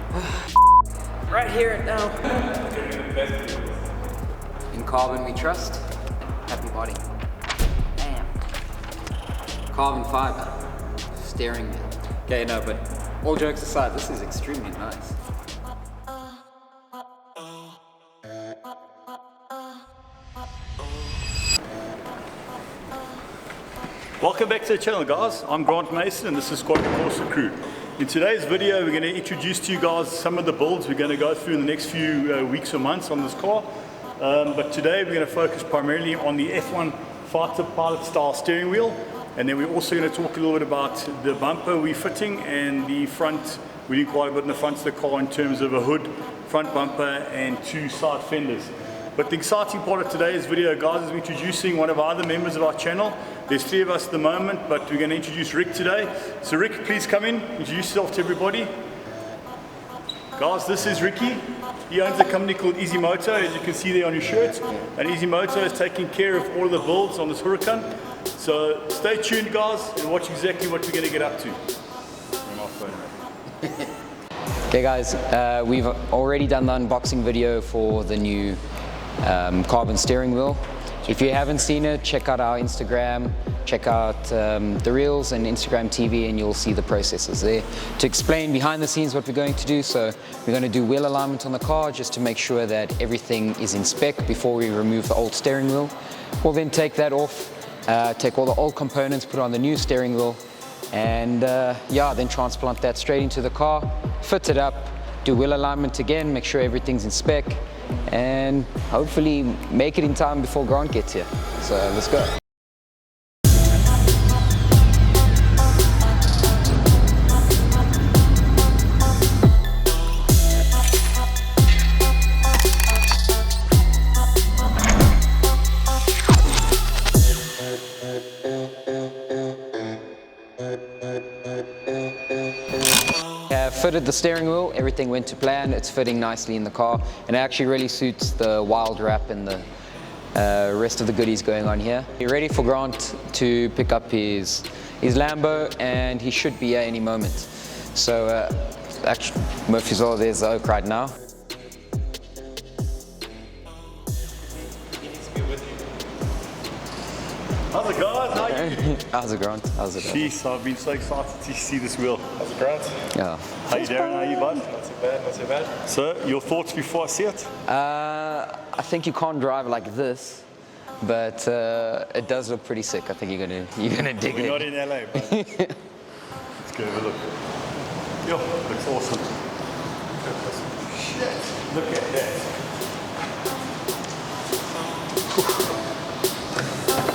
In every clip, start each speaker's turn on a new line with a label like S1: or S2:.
S1: Right here and now. In carbon we trust. Happy body. Damn. Carbon fiber. Steering wheel. Okay, no, but all jokes aside, this is extremely nice.
S2: Welcome back to the channel, guys. I'm Grant Mason and this is Squadra Corsa crew. In today's video we're going to introduce to you guys some of the builds we're going to go through in the next few weeks or months on this car. But today we're going to focus primarily on the F1 fighter pilot style steering wheel, and then we're also going to talk a little bit about the bumper we're fitting and the front. We do quite a bit in the front of the car in terms of a hood, front bumper and two side fenders. But the exciting part of today's video, guys, is introducing one of our other members of our channel. There's three of us at the moment, but we're going to introduce Rick today. So Rick, please come in, introduce yourself to everybody. Guys, this is Ricky. He owns a company called Easy Moto, as you can see there on your shirt. And Easy Moto is taking care of all of the builds on this Huracan. So stay tuned, guys, and watch exactly what we're going to get up to.
S1: Okay guys, we've already done the unboxing video for the new carbon steering wheel. If you haven't seen it, check out our Instagram, check out the Reels and Instagram TV, and you'll see the processes there to explain behind the scenes what we're going to do. So we're going to do wheel alignment on the car just to make sure that everything is in spec before we remove the old steering wheel. We'll then take that off, take all the old components, put on the new steering wheel, and yeah, then transplant that straight into the car, fit it up, do wheel alignment again, make sure everything's in spec, and hopefully make it in time before Grant gets here. So let's go. Fitted the steering wheel, everything went to plan, it's fitting nicely in the car, and it actually really suits the wild wrap and the rest of the goodies going on here. You're ready for Grant to pick up his Lambo, and he should be here any moment. So actually, Murphy's all there's the Oak right now.
S2: How's it, guys? How are you?
S1: How's it, Grant? How's it?
S2: Jeez, I've been so excited to see this wheel.
S3: How's it, Grant?
S1: Yeah.
S2: How you, Darren? How you, bud?
S3: Not too bad, not too bad.
S2: So, your thoughts before I see it?
S1: I think you can't drive like this, but it does look pretty sick. I think you're gonna dig it.
S2: We're not in LA, but let's go have a look. Yo, looks awesome. Shit, look at that.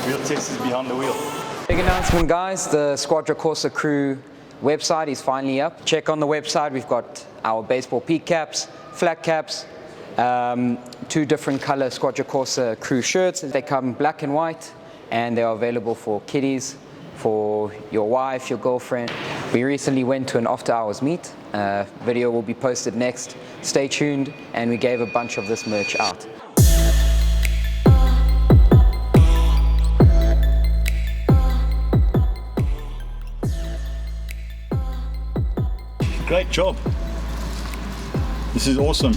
S2: Wheel test is behind the wheel.
S1: Big announcement, guys. The Squadra Corsa crew website is finally up. Check on the website. We've got our baseball peak caps, flat caps, two different color Squadra Corsa crew shirts. They come black and white, and they are available for kiddies, for your wife, your girlfriend. We recently went to an after hours meet. Video will be posted next. Stay tuned, and we gave a bunch of this merch out.
S2: Great job. This is awesome.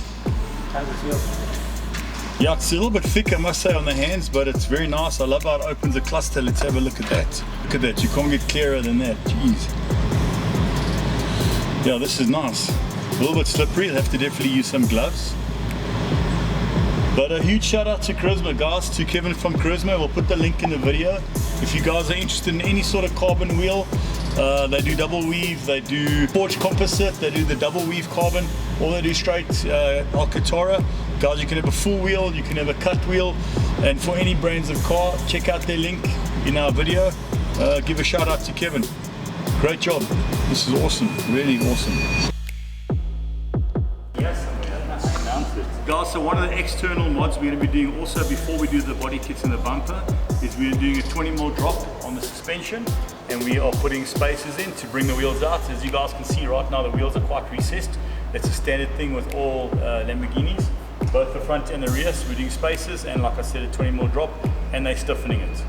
S3: How does it feel?
S2: Yeah, it's a little bit thick, I must say, on the hands, but it's very nice. I love how it opens the cluster. Let's have a look at that. Look at that. You can't get clearer than that. Jeez. Yeah, this is nice. A little bit slippery. I'll have to definitely use some gloves. But a huge shout out to Carismo, guys, to Kevin from Carismo. We'll put the link in the video. If you guys are interested in any sort of carbon wheel, they do double weave, they do forged composite, they do the double weave carbon, or they do straight Alcantara. Guys, you can have a full wheel, you can have a cut wheel, and for any brands of car, check out their link in our video. Give a shout out to Kevin. Great job. This is awesome, really awesome. Guys, so one of the external mods we're going to be doing also before we do the body kits and the bumper is we're doing a 20mm drop on the suspension, and we are putting spacers in to bring the wheels out. As you guys can see right now, the wheels are quite recessed. That's a standard thing with all Lamborghinis, both the front and the rear. So we're doing spacers and, like I said, a 20mm drop, and they're stiffening it.